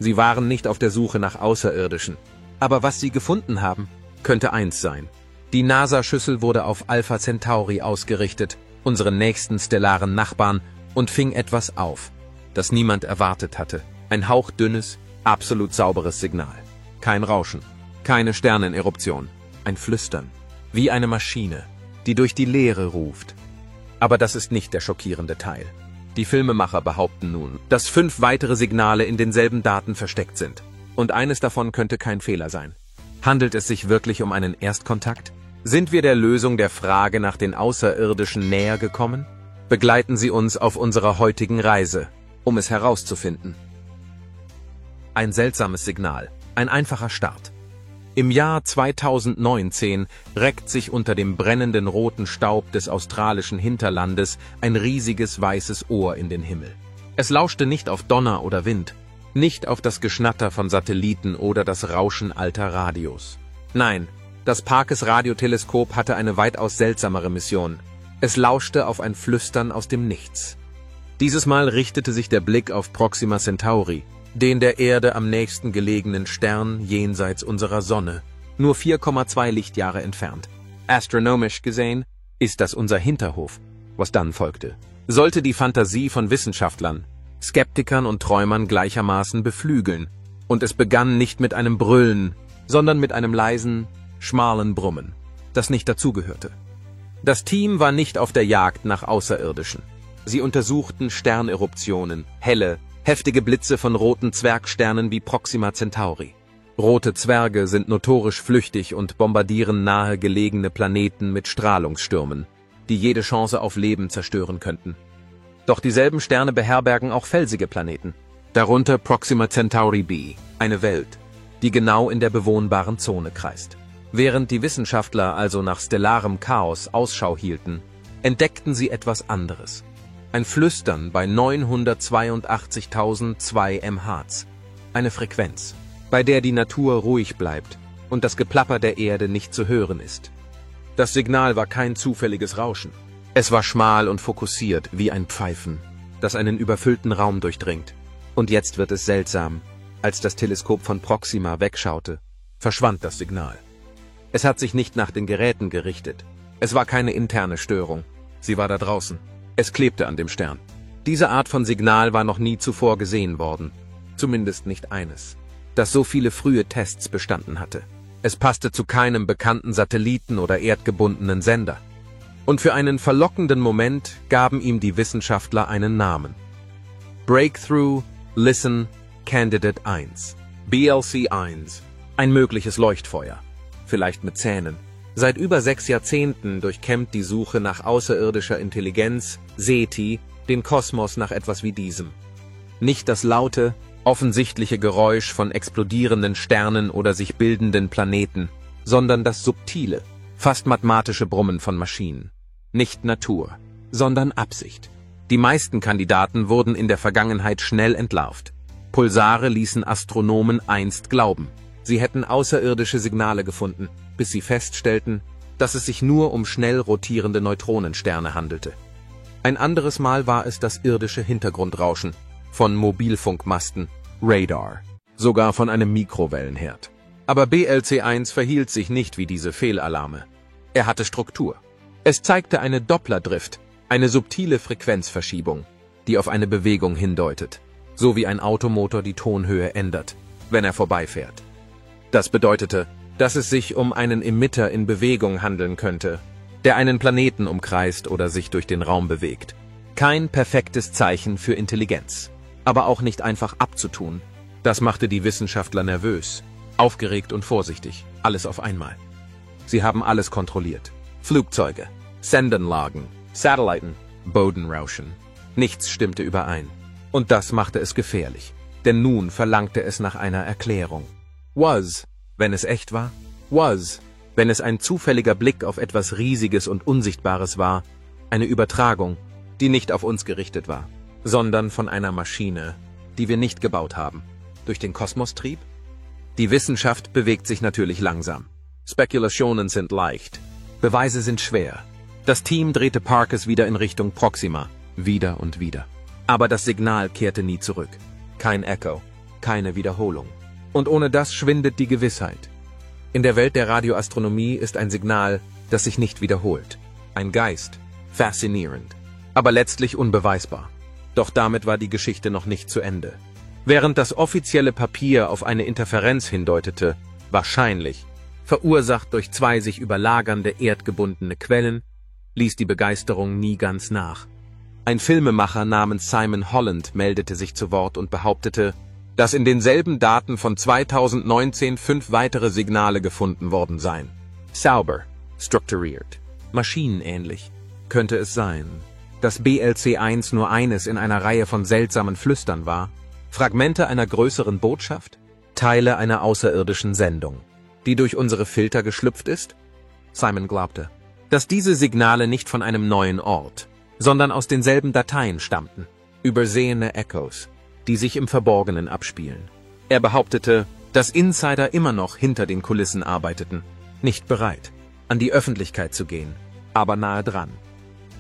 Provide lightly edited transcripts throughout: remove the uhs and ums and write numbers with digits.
Sie waren nicht auf der Suche nach Außerirdischen. Aber was sie gefunden haben, könnte eins sein. Die NASA-Schüssel wurde auf Alpha Centauri ausgerichtet, unseren nächsten stellaren Nachbarn, und fing etwas auf, das niemand erwartet hatte. Ein hauchdünnes, absolut sauberes Signal. Kein Rauschen, keine Sterneneruption, ein Flüstern, wie eine Maschine, die durch die Leere ruft. Aber das ist nicht der schockierende Teil. Die Filmemacher behaupten nun, dass 5 weitere Signale in denselben Daten versteckt sind. Und eines davon könnte kein Fehler sein. Handelt es sich wirklich um einen Erstkontakt? Sind wir der Lösung der Frage nach den Außerirdischen näher gekommen? Begleiten Sie uns auf unserer heutigen Reise, um es herauszufinden. Ein seltsames Signal, ein einfacher Start. Im Jahr 2019 reckt sich unter dem brennenden roten Staub des australischen Hinterlandes ein riesiges weißes Ohr in den Himmel. Es lauschte nicht auf Donner oder Wind, nicht auf das Geschnatter von Satelliten oder das Rauschen alter Radios. Nein, das Parkes Radioteleskop hatte eine weitaus seltsamere Mission. Es lauschte auf ein Flüstern aus dem Nichts. Dieses Mal richtete sich der Blick auf Proxima Centauri, den der Erde am nächsten gelegenen Stern jenseits unserer Sonne, nur 4,2 Lichtjahre entfernt. Astronomisch gesehen ist das unser Hinterhof. Was dann folgte, sollte die Fantasie von Wissenschaftlern, Skeptikern und Träumern gleichermaßen beflügeln, und es begann nicht mit einem Brüllen, sondern mit einem leisen, schmalen Brummen, das nicht dazugehörte. Das Team war nicht auf der Jagd nach Außerirdischen. Sie untersuchten Sterneruptionen, helle, heftige Blitze von roten Zwergsternen wie Proxima Centauri. Rote Zwerge sind notorisch flüchtig und bombardieren nahe gelegene Planeten mit Strahlungsstürmen, die jede Chance auf Leben zerstören könnten. Doch dieselben Sterne beherbergen auch felsige Planeten, darunter Proxima Centauri b, eine Welt, die genau in der bewohnbaren Zone kreist. Während die Wissenschaftler also nach stellarem Chaos Ausschau hielten, entdeckten sie etwas anderes. Ein Flüstern bei 982.002 mHz. Eine Frequenz, bei der die Natur ruhig bleibt und das Geplapper der Erde nicht zu hören ist. Das Signal war kein zufälliges Rauschen. Es war schmal und fokussiert wie ein Pfeifen, das einen überfüllten Raum durchdringt. Und jetzt wird es seltsam. Als das Teleskop von Proxima wegschaute, verschwand das Signal. Es hat sich nicht nach den Geräten gerichtet. Es war keine interne Störung. Sie war da draußen. Es klebte an dem Stern. Diese Art von Signal war noch nie zuvor gesehen worden. Zumindest nicht eines, das so viele frühe Tests bestanden hatte. Es passte zu keinem bekannten Satelliten oder erdgebundenen Sender. Und für einen verlockenden Moment gaben ihm die Wissenschaftler einen Namen. Breakthrough Listen Candidate 1. BLC 1. Ein mögliches Leuchtfeuer. Vielleicht mit Zähnen. Seit über 6 Jahrzehnten durchkämmt die Suche nach außerirdischer Intelligenz, SETI, den Kosmos nach etwas wie diesem. Nicht das laute, offensichtliche Geräusch von explodierenden Sternen oder sich bildenden Planeten, sondern das subtile, fast mathematische Brummen von Maschinen. Nicht Natur, sondern Absicht. Die meisten Kandidaten wurden in der Vergangenheit schnell entlarvt. Pulsare ließen Astronomen einst glauben, sie hätten außerirdische Signale gefunden, bis sie feststellten, dass es sich nur um schnell rotierende Neutronensterne handelte. Ein anderes Mal war es das irdische Hintergrundrauschen von Mobilfunkmasten, Radar, sogar von einem Mikrowellenherd. Aber BLC-1 verhielt sich nicht wie diese Fehlalarme. Er hatte Struktur. Es zeigte eine Doppler-Drift, eine subtile Frequenzverschiebung, die auf eine Bewegung hindeutet, so wie ein Automotor die Tonhöhe ändert, wenn er vorbeifährt. Das bedeutete, dass es sich um einen Emitter in Bewegung handeln könnte, der einen Planeten umkreist oder sich durch den Raum bewegt. Kein perfektes Zeichen für Intelligenz, aber auch nicht einfach abzutun. Das machte die Wissenschaftler nervös, aufgeregt und vorsichtig, alles auf einmal. Sie haben alles kontrolliert. Flugzeuge, Sendenlagen, Satelliten, Bodenrauschen. Nichts stimmte überein. Und das machte es gefährlich, denn nun verlangte es nach einer Erklärung. Was, wenn es echt war? Was, wenn es ein zufälliger Blick auf etwas Riesiges und Unsichtbares war, eine Übertragung, die nicht auf uns gerichtet war, sondern von einer Maschine, die wir nicht gebaut haben, durch den Kosmostrieb? Die Wissenschaft bewegt sich natürlich langsam. Spekulationen sind leicht, Beweise sind schwer. Das Team drehte Parkes wieder in Richtung Proxima, wieder und wieder. Aber das Signal kehrte nie zurück. Kein Echo, keine Wiederholung. Und ohne das schwindet die Gewissheit. In der Welt der Radioastronomie ist ein Signal, das sich nicht wiederholt. Ein Geist. Faszinierend. Aber letztlich unbeweisbar. Doch damit war die Geschichte noch nicht zu Ende. Während das offizielle Papier auf eine Interferenz hindeutete, wahrscheinlich, verursacht durch zwei sich überlagernde erdgebundene Quellen, ließ die Begeisterung nie ganz nach. Ein Filmemacher namens Simon Holland meldete sich zu Wort und behauptete, dass in denselben Daten von 2019 5 weitere Signale gefunden worden seien. Sauber, strukturiert, maschinenähnlich. Könnte es sein, dass BLC-1 nur eines in einer Reihe von seltsamen Flüstern war? Fragmente einer größeren Botschaft? Teile einer außerirdischen Sendung, die durch unsere Filter geschlüpft ist? Simon glaubte, dass diese Signale nicht von einem neuen Ort, sondern aus denselben Dateien stammten. Übersehene Echos, die sich im Verborgenen abspielen. Er behauptete, dass Insider immer noch hinter den Kulissen arbeiteten, nicht bereit, an die Öffentlichkeit zu gehen, aber nahe dran.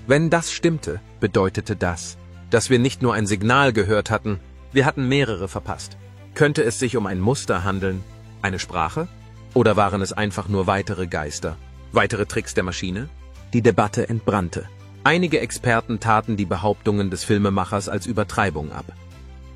Wenn das stimmte, bedeutete das, dass wir nicht nur ein Signal gehört hatten, wir hatten mehrere verpasst. Könnte es sich um ein Muster handeln, eine Sprache? Oder waren es einfach nur weitere Geister, weitere Tricks der Maschine? Die Debatte entbrannte. Einige Experten taten die Behauptungen des Filmemachers als Übertreibung ab.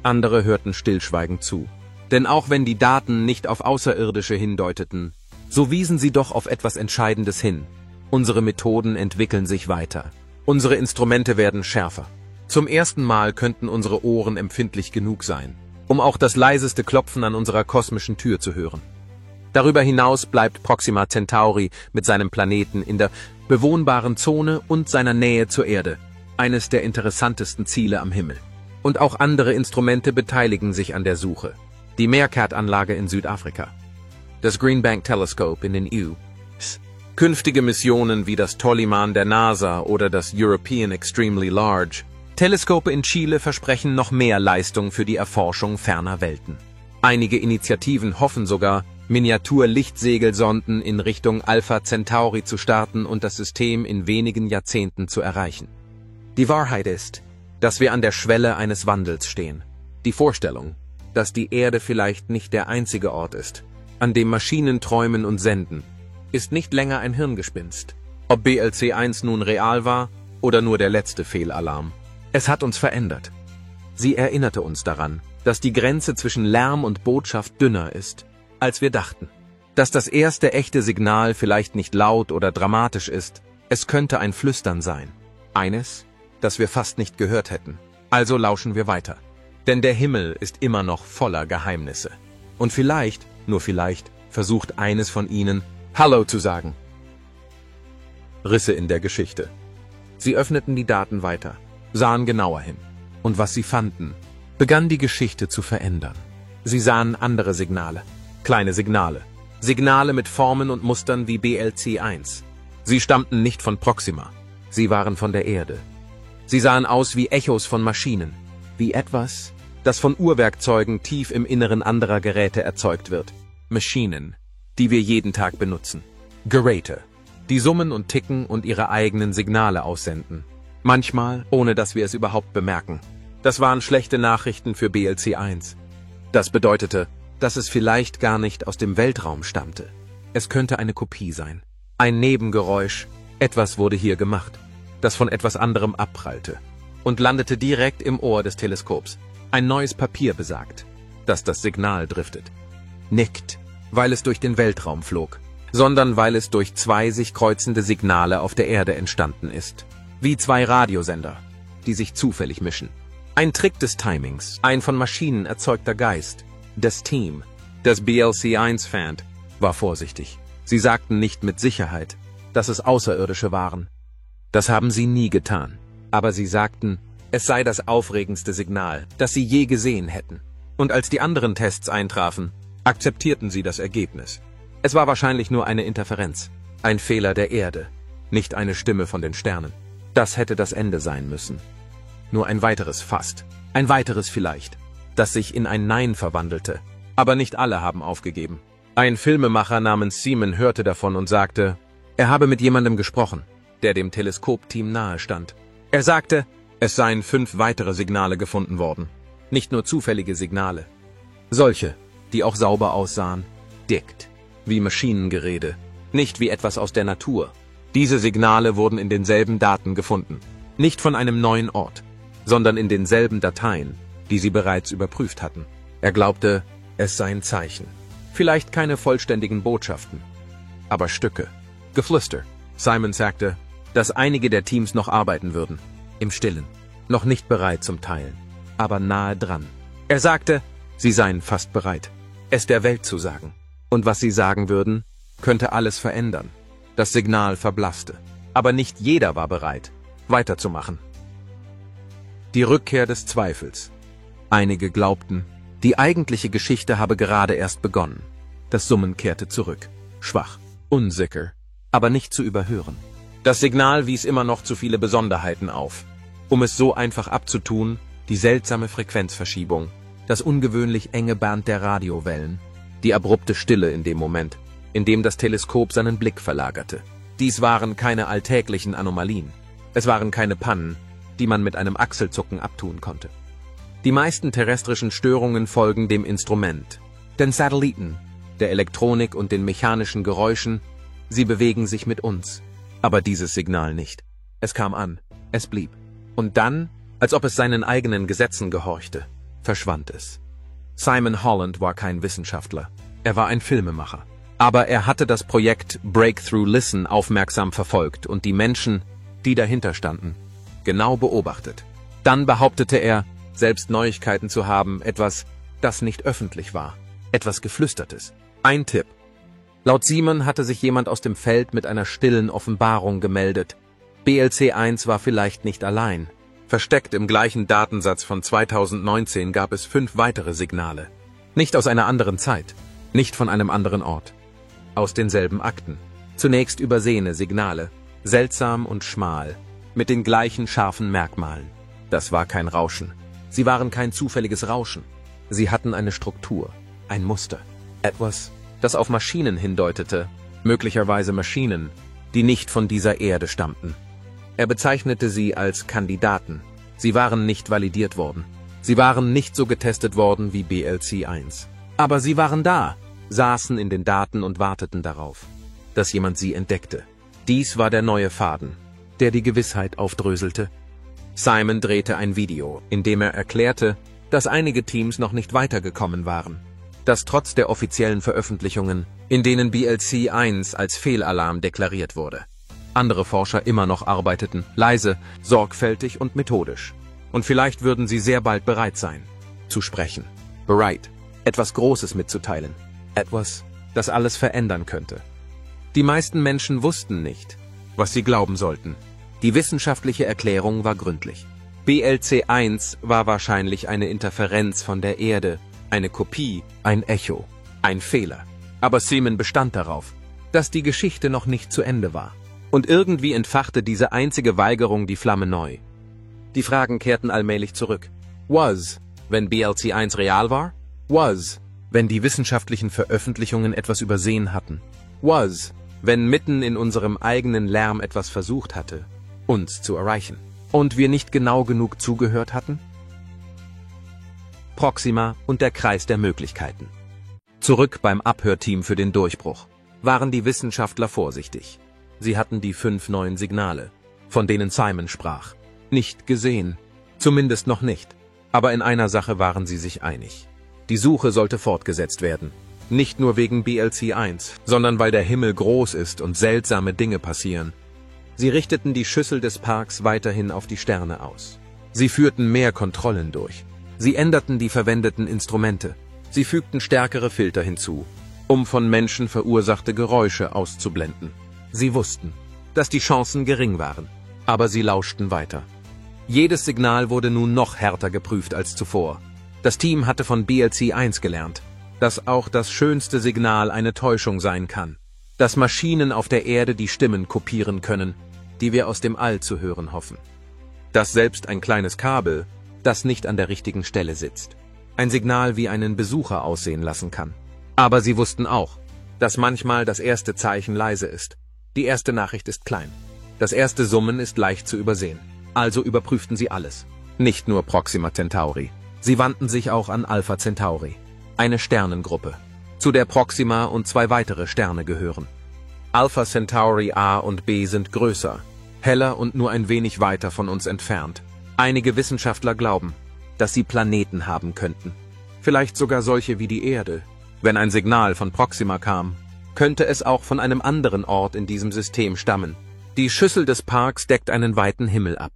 Andere hörten stillschweigend zu. Denn auch wenn die Daten nicht auf Außerirdische hindeuteten, so wiesen sie doch auf etwas Entscheidendes hin. Unsere Methoden entwickeln sich weiter. Unsere Instrumente werden schärfer. Zum ersten Mal könnten unsere Ohren empfindlich genug sein, um auch das leiseste Klopfen an unserer kosmischen Tür zu hören. Darüber hinaus bleibt Proxima Centauri mit seinem Planeten in der bewohnbaren Zone und seiner Nähe zur Erde eines der interessantesten Ziele am Himmel. Und auch andere Instrumente beteiligen sich an der Suche. Die Meerkat-Anlage in Südafrika, das Green Bank Telescope in den US, künftige Missionen wie das Tolliman der NASA oder das European Extremely Large Teleskope in Chile versprechen noch mehr Leistung für die Erforschung ferner Welten. Einige Initiativen hoffen sogar, Miniatur-Lichtsegelsonden in Richtung Alpha Centauri zu starten und das System in wenigen Jahrzehnten zu erreichen. Die Wahrheit ist, dass wir an der Schwelle eines Wandels stehen. Die Vorstellung, dass die Erde vielleicht nicht der einzige Ort ist, an dem Maschinen träumen und senden, ist nicht länger ein Hirngespinst. Ob BLC-1 nun real war oder nur der letzte Fehlalarm. Es hat uns verändert. Sie erinnerte uns daran, dass die Grenze zwischen Lärm und Botschaft dünner ist, als wir dachten. Dass das erste echte Signal vielleicht nicht laut oder dramatisch ist, es könnte ein Flüstern sein. Eines, das wir fast nicht gehört hätten. Also lauschen wir weiter. Denn der Himmel ist immer noch voller Geheimnisse. Und vielleicht, nur vielleicht, versucht eines von ihnen, Hallo zu sagen. Risse in der Geschichte. Sie öffneten die Daten weiter, sahen genauer hin. Und was sie fanden, begann die Geschichte zu verändern. Sie sahen andere Signale, kleine Signale. Signale mit Formen und Mustern wie BLC-1. Sie stammten nicht von Proxima. Sie waren von der Erde. Sie sahen aus wie Echos von Maschinen, wie etwas, das von Uhrwerkzeugen tief im Inneren anderer Geräte erzeugt wird. Maschinen, die wir jeden Tag benutzen. Geräte, die summen und ticken und ihre eigenen Signale aussenden. Manchmal, ohne dass wir es überhaupt bemerken. Das waren schlechte Nachrichten für BLC-1. Das bedeutete, dass es vielleicht gar nicht aus dem Weltraum stammte. Es könnte eine Kopie sein. Ein Nebengeräusch. Etwas wurde hier gemacht, das von etwas anderem abprallte und landete direkt im Ohr des Teleskops. Ein neues Papier besagt, dass das Signal driftet. Nicht, weil es durch den Weltraum flog, sondern weil es durch zwei sich kreuzende Signale auf der Erde entstanden ist. Wie zwei Radiosender, die sich zufällig mischen. Ein Trick des Timings, ein von Maschinen erzeugter Geist. Das Team, das BLC-1 fand, war vorsichtig. Sie sagten nicht mit Sicherheit, dass es Außerirdische waren. Das haben sie nie getan. Aber sie sagten, es sei das aufregendste Signal, das sie je gesehen hätten. Und als die anderen Tests eintrafen, akzeptierten sie das Ergebnis. Es war wahrscheinlich nur eine Interferenz, ein Fehler der Erde, nicht eine Stimme von den Sternen. Das hätte das Ende sein müssen. Nur ein weiteres Fast, ein weiteres Vielleicht, das sich in ein Nein verwandelte. Aber nicht alle haben aufgegeben. Ein Filmemacher namens Simon hörte davon und sagte, er habe mit jemandem gesprochen, der dem Teleskopteam nahe stand. Er sagte, es seien 5 weitere Signale gefunden worden. Nicht nur zufällige Signale. Solche, die auch sauber aussahen, dicht, wie Maschinengerede, nicht wie etwas aus der Natur. Diese Signale wurden in denselben Daten gefunden, nicht von einem neuen Ort, sondern in denselben Dateien, die sie bereits überprüft hatten. Er glaubte, es seien Zeichen. Vielleicht keine vollständigen Botschaften, aber Stücke. Geflüster. Simon sagte, dass einige der Teams noch arbeiten würden. Im Stillen. Noch nicht bereit zum Teilen, aber nahe dran. Er sagte, sie seien fast bereit, es der Welt zu sagen. Und was sie sagen würden, könnte alles verändern. Das Signal verblasste. Aber nicht jeder war bereit, weiterzumachen. Die Rückkehr des Zweifels. Einige glaubten, die eigentliche Geschichte habe gerade erst begonnen. Das Summen kehrte zurück. Schwach, unsicher, aber nicht zu überhören. Das Signal wies immer noch zu viele Besonderheiten auf. Um es so einfach abzutun, die seltsame Frequenzverschiebung, das ungewöhnlich enge Band der Radiowellen, die abrupte Stille in dem Moment, in dem das Teleskop seinen Blick verlagerte. Dies waren keine alltäglichen Anomalien. Es waren keine Pannen, die man mit einem Achselzucken abtun konnte. Die meisten terrestrischen Störungen folgen dem Instrument, den Satelliten, der Elektronik und den mechanischen Geräuschen. Sie bewegen sich mit uns. Aber dieses Signal nicht. Es kam an, es blieb. Und dann, als ob es seinen eigenen Gesetzen gehorchte, verschwand es. Simon Holland war kein Wissenschaftler. Er war ein Filmemacher. Aber er hatte das Projekt Breakthrough Listen aufmerksam verfolgt und die Menschen, die dahinter standen, genau beobachtet. Dann behauptete er, selbst Neuigkeiten zu haben, etwas, das nicht öffentlich war, etwas Geflüstertes. Ein Tipp. Laut Simon hatte sich jemand aus dem Feld mit einer stillen Offenbarung gemeldet. BLC-1 war vielleicht nicht allein. Versteckt im gleichen Datensatz von 2019 gab es 5 weitere Signale. Nicht aus einer anderen Zeit, nicht von einem anderen Ort. Aus denselben Akten. Zunächst übersehene Signale, seltsam und schmal, mit den gleichen scharfen Merkmalen. Das war kein Rauschen. Sie waren kein zufälliges Rauschen. Sie hatten eine Struktur, ein Muster. Etwas, das auf Maschinen hindeutete, möglicherweise Maschinen, die nicht von dieser Erde stammten. Er bezeichnete sie als Kandidaten. Sie waren nicht validiert worden. Sie waren nicht so getestet worden wie BLC-1. Aber sie waren da, saßen in den Daten und warteten darauf, dass jemand sie entdeckte. Dies war der neue Faden, der die Gewissheit aufdröselte. Simon drehte ein Video, in dem er erklärte, dass einige Teams noch nicht weitergekommen waren. Dass trotz der offiziellen Veröffentlichungen, in denen BLC-1 als Fehlalarm deklariert wurde, andere Forscher immer noch arbeiteten, leise, sorgfältig und methodisch. Und vielleicht würden sie sehr bald bereit sein, zu sprechen. Bereit, etwas Großes mitzuteilen. Etwas, das alles verändern könnte. Die meisten Menschen wussten nicht, was sie glauben sollten. Die wissenschaftliche Erklärung war gründlich. BLC-1 war wahrscheinlich eine Interferenz von der Erde, eine Kopie, ein Echo, ein Fehler. Aber Simon bestand darauf, dass die Geschichte noch nicht zu Ende war. Und irgendwie entfachte diese einzige Weigerung die Flamme neu. Die Fragen kehrten allmählich zurück. Was, wenn BLC-1 real war? Was, wenn die wissenschaftlichen Veröffentlichungen etwas übersehen hatten? Was, wenn mitten in unserem eigenen Lärm etwas versucht hatte, uns zu erreichen, und wir nicht genau genug zugehört hatten? Proxima und der Kreis der Möglichkeiten. Zurück beim Abhörteam für den Durchbruch waren die Wissenschaftler vorsichtig. Sie hatten die 5 neuen Signale, von denen Simon sprach, nicht gesehen, zumindest noch nicht. Aber in einer Sache waren sie sich einig. Die Suche sollte fortgesetzt werden. Nicht nur wegen BLC-1, sondern weil der Himmel groß ist und seltsame Dinge passieren. Sie richteten die Schüssel des Parks weiterhin auf die Sterne aus. Sie führten mehr Kontrollen durch. Sie änderten die verwendeten Instrumente. Sie fügten stärkere Filter hinzu, um von Menschen verursachte Geräusche auszublenden. Sie wussten, dass die Chancen gering waren, aber sie lauschten weiter. Jedes Signal wurde nun noch härter geprüft als zuvor. Das Team hatte von BLC-1 gelernt, dass auch das schönste Signal eine Täuschung sein kann. Dass Maschinen auf der Erde die Stimmen kopieren können, die wir aus dem All zu hören hoffen. Dass selbst ein kleines Kabel, das nicht an der richtigen Stelle sitzt, ein Signal wie einen Besucher aussehen lassen kann. Aber sie wussten auch, dass manchmal das erste Zeichen leise ist. Die erste Nachricht ist klein. Das erste Summen ist leicht zu übersehen. Also überprüften sie alles. Nicht nur Proxima Centauri. Sie wandten sich auch an Alpha Centauri. eine Sternengruppe, zu der Proxima und 2 weitere Sterne gehören. Alpha Centauri A und B sind größer, heller und nur ein wenig weiter von uns entfernt. Einige Wissenschaftler glauben, dass sie Planeten haben könnten. Vielleicht sogar solche wie die Erde. Wenn ein Signal von Proxima kam, könnte es auch von einem anderen Ort in diesem System stammen. Die Schüssel des Parks deckt einen weiten Himmel ab.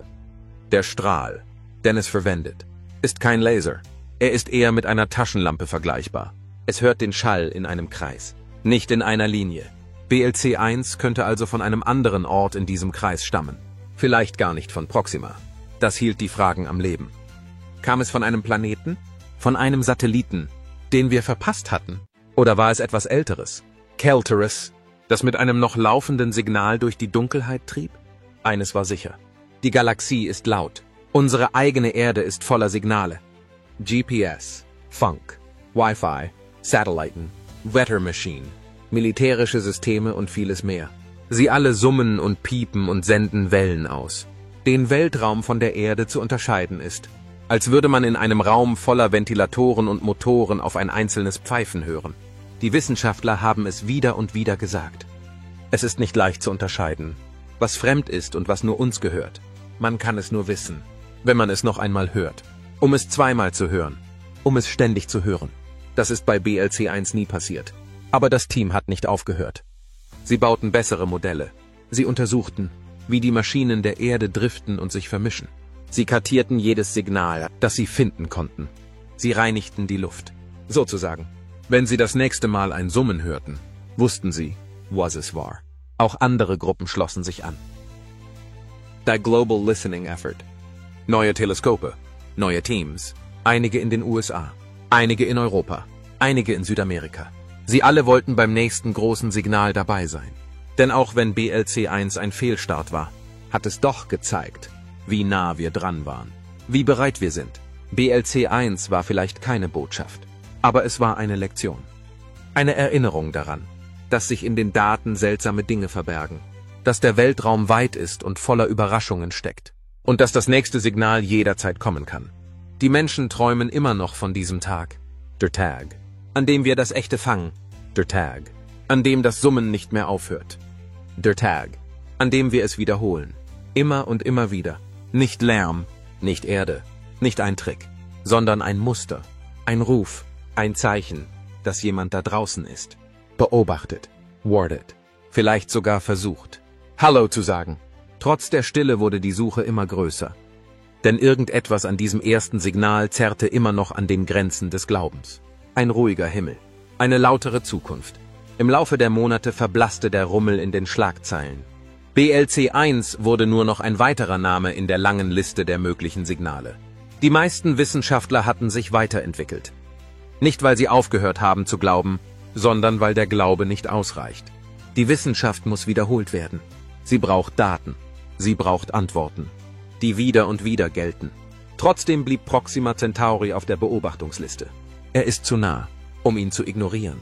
Der Strahl, den es verwendet, ist kein Laser. Er ist eher mit einer Taschenlampe vergleichbar. Es hört den Schall in einem Kreis, nicht in einer Linie. BLC-1 könnte also von einem anderen Ort in diesem Kreis stammen. Vielleicht gar nicht von Proxima. Das hielt die Fragen am Leben. Kam es von einem Planeten? Von einem Satelliten, den wir verpasst hatten? Oder war es etwas Älteres? Kelterus, das mit einem noch laufenden Signal durch die Dunkelheit trieb? Eines war sicher. Die Galaxie ist laut. Unsere eigene Erde ist voller Signale. GPS, Funk, Wi-Fi, Satelliten, Weather Machine, militärische Systeme und vieles mehr. Sie alle summen und piepen und senden Wellen aus. Den Weltraum von der Erde zu unterscheiden ist, als würde man in einem Raum voller Ventilatoren und Motoren auf ein einzelnes Pfeifen hören. Die Wissenschaftler haben es wieder und wieder gesagt. Es ist nicht leicht zu unterscheiden, was fremd ist und was nur uns gehört. Man kann es nur wissen, wenn man es noch einmal hört. Um es zweimal zu hören, um es ständig zu hören. Das ist bei BLC-1 nie passiert. Aber das Team hat nicht aufgehört. Sie bauten bessere Modelle. Sie untersuchten, wie die Maschinen der Erde driften und sich vermischen. Sie kartierten jedes Signal, das sie finden konnten. Sie reinigten die Luft, sozusagen. Wenn sie das nächste Mal ein Summen hörten, wussten sie, was es war. Auch andere Gruppen schlossen sich an. Der Global Listening Effort. Neue Teleskope, neue Teams, einige in den USA, einige in Europa, einige in Südamerika. Sie alle wollten beim nächsten großen Signal dabei sein. Denn auch wenn BLC-1 ein Fehlstart war, hat es doch gezeigt, wie nah wir dran waren, wie bereit wir sind. BLC-1 war vielleicht keine Botschaft, aber es war eine Lektion. Eine Erinnerung daran, dass sich in den Daten seltsame Dinge verbergen, dass der Weltraum weit ist und voller Überraschungen steckt und dass das nächste Signal jederzeit kommen kann. Die Menschen träumen immer noch von diesem Tag, der Tag, an dem wir das Echte fangen, der Tag, an dem das Summen nicht mehr aufhört, der Tag, an dem wir es wiederholen, immer und immer wieder. Nicht Lärm, nicht Erde, nicht ein Trick, sondern ein Muster, ein Ruf, ein Zeichen, dass jemand da draußen ist. Beobachtet, wartet, vielleicht sogar versucht, Hallo zu sagen. Trotz der Stille wurde die Suche immer größer. Denn irgendetwas an diesem ersten Signal zerrte immer noch an den Grenzen des Glaubens. Ein ruhiger Himmel, eine lautere Zukunft. Im Laufe der Monate verblasste der Rummel in den Schlagzeilen. BLC-1 wurde nur noch ein weiterer Name in der langen Liste der möglichen Signale. Die meisten Wissenschaftler hatten sich weiterentwickelt. Nicht, weil sie aufgehört haben zu glauben, sondern weil der Glaube nicht ausreicht. Die Wissenschaft muss wiederholt werden. Sie braucht Daten. Sie braucht Antworten, die wieder und wieder gelten. Trotzdem blieb Proxima Centauri auf der Beobachtungsliste. Er ist zu nah, um ihn zu ignorieren.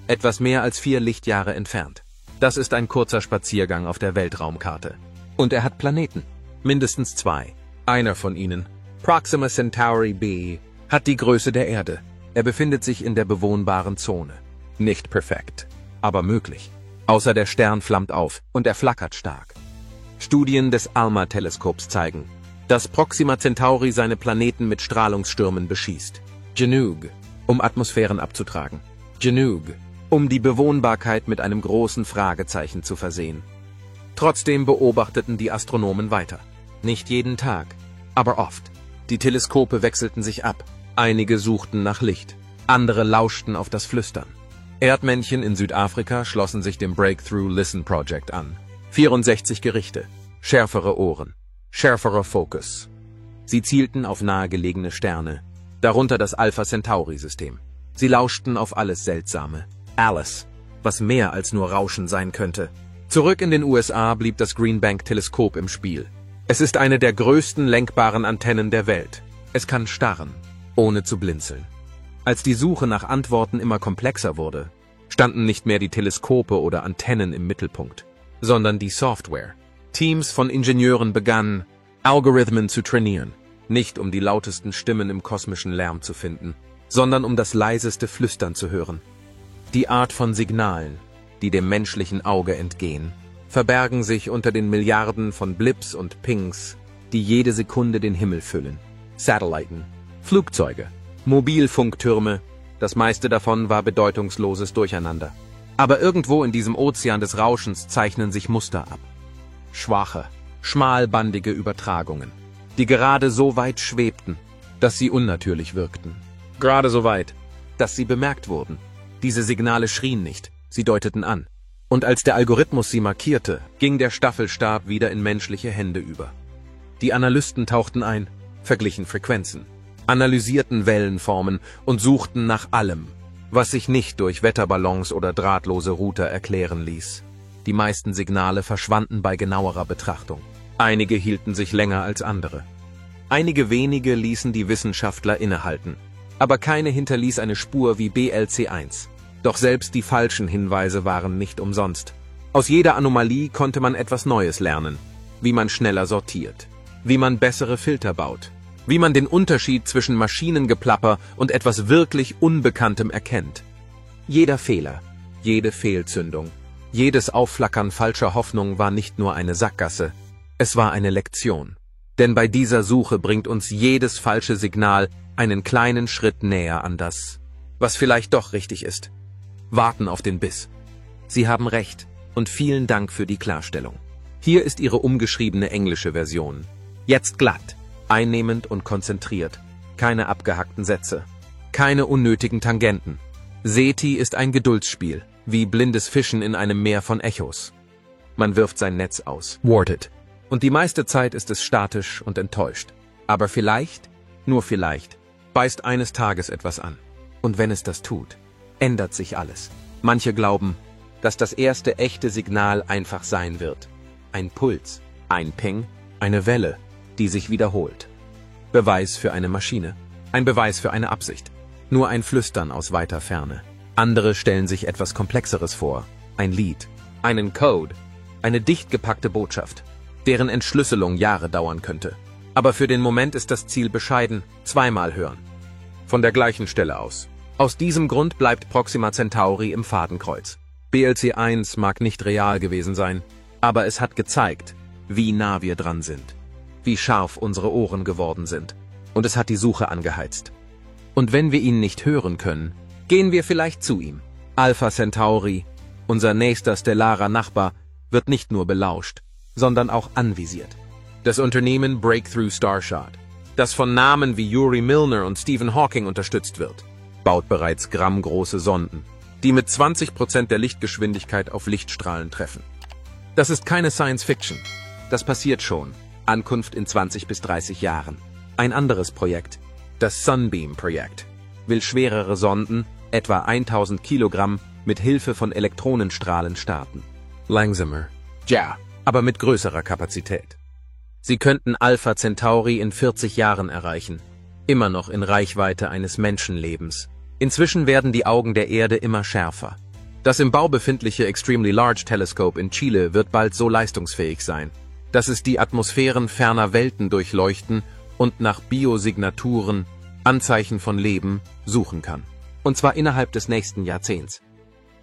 Etwas mehr als 4 Lichtjahre entfernt. Das ist ein kurzer Spaziergang auf der Weltraumkarte. Und er hat Planeten. Mindestens 2. Einer von ihnen, Proxima Centauri b, hat die Größe der Erde. Er befindet sich in der bewohnbaren Zone. Nicht perfekt, aber möglich. Außer der Stern flammt auf und er flackert stark. Studien des ALMA-Teleskops zeigen, dass Proxima Centauri seine Planeten mit Strahlungsstürmen beschießt. Genug, um Atmosphären abzutragen. Genug, um die Bewohnbarkeit mit einem großen Fragezeichen zu versehen. Trotzdem beobachteten die Astronomen weiter. Nicht jeden Tag, aber oft. Die Teleskope wechselten sich ab. Einige suchten nach Licht, andere lauschten auf das Flüstern. Erdmännchen in Südafrika schlossen sich dem Breakthrough Listen Project an. 64 Gerichte, schärfere Ohren, schärferer Fokus. Sie zielten auf nahegelegene Sterne, darunter das Alpha Centauri-System. Sie lauschten auf alles Seltsame, alles, was mehr als nur Rauschen sein könnte. Zurück in den USA blieb das Green Bank-Teleskop im Spiel. Es ist eine der größten lenkbaren Antennen der Welt. Es kann starren, ohne zu blinzeln. Als die Suche nach Antworten immer komplexer wurde, standen nicht mehr die Teleskope oder Antennen im Mittelpunkt, sondern die Software. Teams von Ingenieuren begannen, Algorithmen zu trainieren, nicht um die lautesten Stimmen im kosmischen Lärm zu finden, sondern um das leiseste Flüstern zu hören. Die Art von Signalen, die dem menschlichen Auge entgehen, verbergen sich unter den Milliarden von Blips und Pings, die jede Sekunde den Himmel füllen. Satelliten, Flugzeuge, Mobilfunktürme, das meiste davon war bedeutungsloses Durcheinander. Aber irgendwo in diesem Ozean des Rauschens zeichnen sich Muster ab. Schwache, schmalbandige Übertragungen, die gerade so weit schwebten, dass sie unnatürlich wirkten. Gerade so weit, dass sie bemerkt wurden. Diese Signale schrien nicht, sie deuteten an. Und als der Algorithmus sie markierte, ging der Staffelstab wieder in menschliche Hände über. Die Analysten tauchten ein, verglichen Frequenzen, analysierten Wellenformen und suchten nach allem, was sich nicht durch Wetterballons oder drahtlose Router erklären ließ. Die meisten Signale verschwanden bei genauerer Betrachtung. Einige hielten sich länger als andere. Einige wenige ließen die Wissenschaftler innehalten, aber keine hinterließ eine Spur wie BLC1. Doch selbst die falschen Hinweise waren nicht umsonst. Aus jeder Anomalie konnte man etwas Neues lernen, wie man schneller sortiert, wie man bessere Filter baut, wie man den Unterschied zwischen Maschinengeplapper und etwas wirklich Unbekanntem erkennt. Jeder Fehler, jede Fehlzündung, jedes Aufflackern falscher Hoffnung war nicht nur eine Sackgasse, es war eine Lektion. Denn bei dieser Suche bringt uns jedes falsche Signal einen kleinen Schritt näher an das, was vielleicht doch richtig ist. Warten auf den Biss. Sie haben recht und vielen Dank für die Klarstellung. Hier ist Ihre umgeschriebene englische Version. Jetzt glatt, einnehmend und konzentriert. Keine abgehackten Sätze. Keine unnötigen Tangenten. SETI ist ein Geduldsspiel, wie blindes Fischen in einem Meer von Echos. Man wirft sein Netz aus. Wartet. Und die meiste Zeit ist es statisch und enttäuscht. Aber vielleicht, nur vielleicht, beißt eines Tages etwas an. Und wenn es das tut, ändert sich alles. Manche glauben, dass das erste echte Signal einfach sein wird. Ein Puls, ein Ping, eine Welle, die sich wiederholt. Beweis für eine Maschine, ein Beweis für eine Absicht. Nur ein Flüstern aus weiter Ferne. Andere stellen sich etwas Komplexeres vor. Ein Lied, einen Code, eine dicht gepackte Botschaft, deren Entschlüsselung Jahre dauern könnte. Aber für den Moment ist das Ziel bescheiden, zweimal hören. Von der gleichen Stelle aus. Aus diesem Grund bleibt Proxima Centauri im Fadenkreuz. BLC1 mag nicht real gewesen sein, aber es hat gezeigt, wie nah wir dran sind, wie scharf unsere Ohren geworden sind, und es hat die Suche angeheizt. Und wenn wir ihn nicht hören können, gehen wir vielleicht zu ihm. Alpha Centauri, unser nächster stellarer Nachbar, wird nicht nur belauscht, sondern auch anvisiert. Das Unternehmen Breakthrough Starshot, das von Namen wie Yuri Milner und Stephen Hawking unterstützt wird, baut bereits grammgroße Sonden, die mit 20% der Lichtgeschwindigkeit auf Lichtstrahlen treffen. Das ist keine Science Fiction. Das passiert schon. Ankunft in 20 bis 30 Jahren. Ein anderes Projekt, das Sunbeam-Projekt, will schwerere Sonden, etwa 1000 Kilogramm, mit Hilfe von Elektronenstrahlen starten. Langsamer. Ja, aber mit größerer Kapazität. Sie könnten Alpha Centauri in 40 Jahren erreichen. Immer noch in Reichweite eines Menschenlebens. Inzwischen werden die Augen der Erde immer schärfer. Das im Bau befindliche Extremely Large Telescope in Chile wird bald so leistungsfähig sein, dass es die Atmosphären ferner Welten durchleuchten und nach Biosignaturen, Anzeichen von Leben, suchen kann. Und zwar innerhalb des nächsten Jahrzehnts.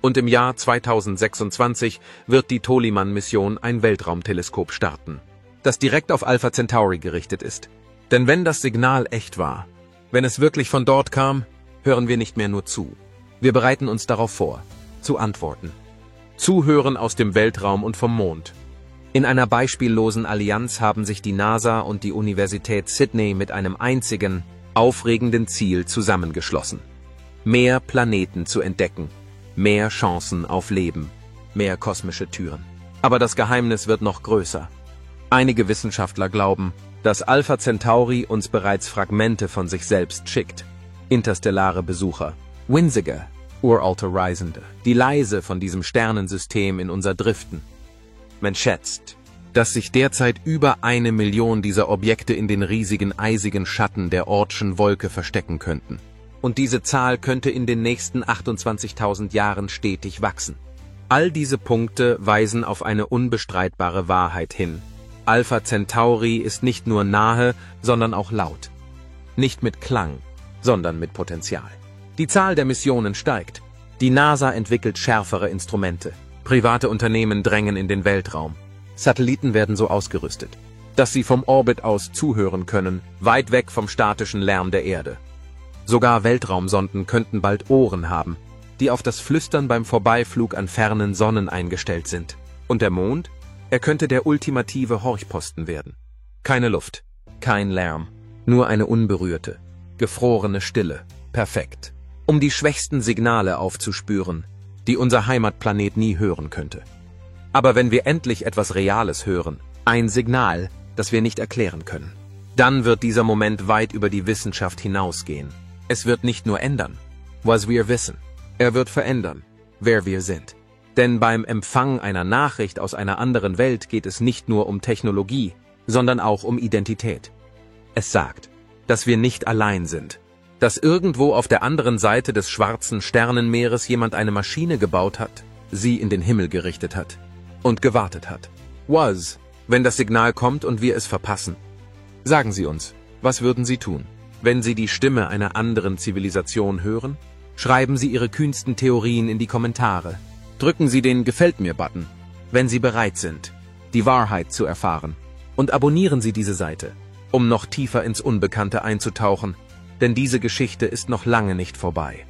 Und im Jahr 2026 wird die Toliman-Mission ein Weltraumteleskop starten, das direkt auf Alpha Centauri gerichtet ist. Denn wenn das Signal echt war, wenn es wirklich von dort kam, hören wir nicht mehr nur zu. Wir bereiten uns darauf vor, zu antworten. Zuhören aus dem Weltraum und vom Mond. In einer beispiellosen Allianz haben sich die NASA und die Universität Sydney mit einem einzigen, aufregenden Ziel zusammengeschlossen. Mehr Planeten zu entdecken, mehr Chancen auf Leben, mehr kosmische Türen. Aber das Geheimnis wird noch größer. Einige Wissenschaftler glauben, dass Alpha Centauri uns bereits Fragmente von sich selbst schickt. Interstellare Besucher, winzige, uralter Reisende, die leise von diesem Sternensystem in unser driften. Man schätzt, dass sich derzeit über 1 Million dieser Objekte in den riesigen eisigen Schatten der Oortschen Wolke verstecken könnten. Und diese Zahl könnte in den nächsten 28.000 Jahren stetig wachsen. All diese Punkte weisen auf eine unbestreitbare Wahrheit hin. Alpha Centauri ist nicht nur nahe, sondern auch laut. Nicht mit Klang, sondern mit Potenzial. Die Zahl der Missionen steigt. Die NASA entwickelt schärfere Instrumente. Private Unternehmen drängen in den Weltraum. Satelliten werden so ausgerüstet, dass sie vom Orbit aus zuhören können, weit weg vom statischen Lärm der Erde. Sogar Weltraumsonden könnten bald Ohren haben, die auf das Flüstern beim Vorbeiflug an fernen Sonnen eingestellt sind. Und der Mond? Er könnte der ultimative Horchposten werden. Keine Luft, kein Lärm, nur eine unberührte, gefrorene Stille. Perfekt, um die schwächsten Signale aufzuspüren, die unser Heimatplanet nie hören könnte. Aber wenn wir endlich etwas Reales hören, ein Signal, das wir nicht erklären können, dann wird dieser Moment weit über die Wissenschaft hinausgehen. Es wird nicht nur ändern, was wir wissen. Er wird verändern, wer wir sind. Denn beim Empfang einer Nachricht aus einer anderen Welt geht es nicht nur um Technologie, sondern auch um Identität. Es sagt, dass wir nicht allein sind, dass irgendwo auf der anderen Seite des schwarzen Sternenmeeres jemand eine Maschine gebaut hat, sie in den Himmel gerichtet hat und gewartet hat. Was, wenn das Signal kommt und wir es verpassen? Sagen Sie uns, was würden Sie tun, wenn Sie die Stimme einer anderen Zivilisation hören? Schreiben Sie Ihre kühnsten Theorien in die Kommentare. Drücken Sie den Gefällt mir-Button, wenn Sie bereit sind, die Wahrheit zu erfahren. Und abonnieren Sie diese Seite, um noch tiefer ins Unbekannte einzutauchen, denn diese Geschichte ist noch lange nicht vorbei.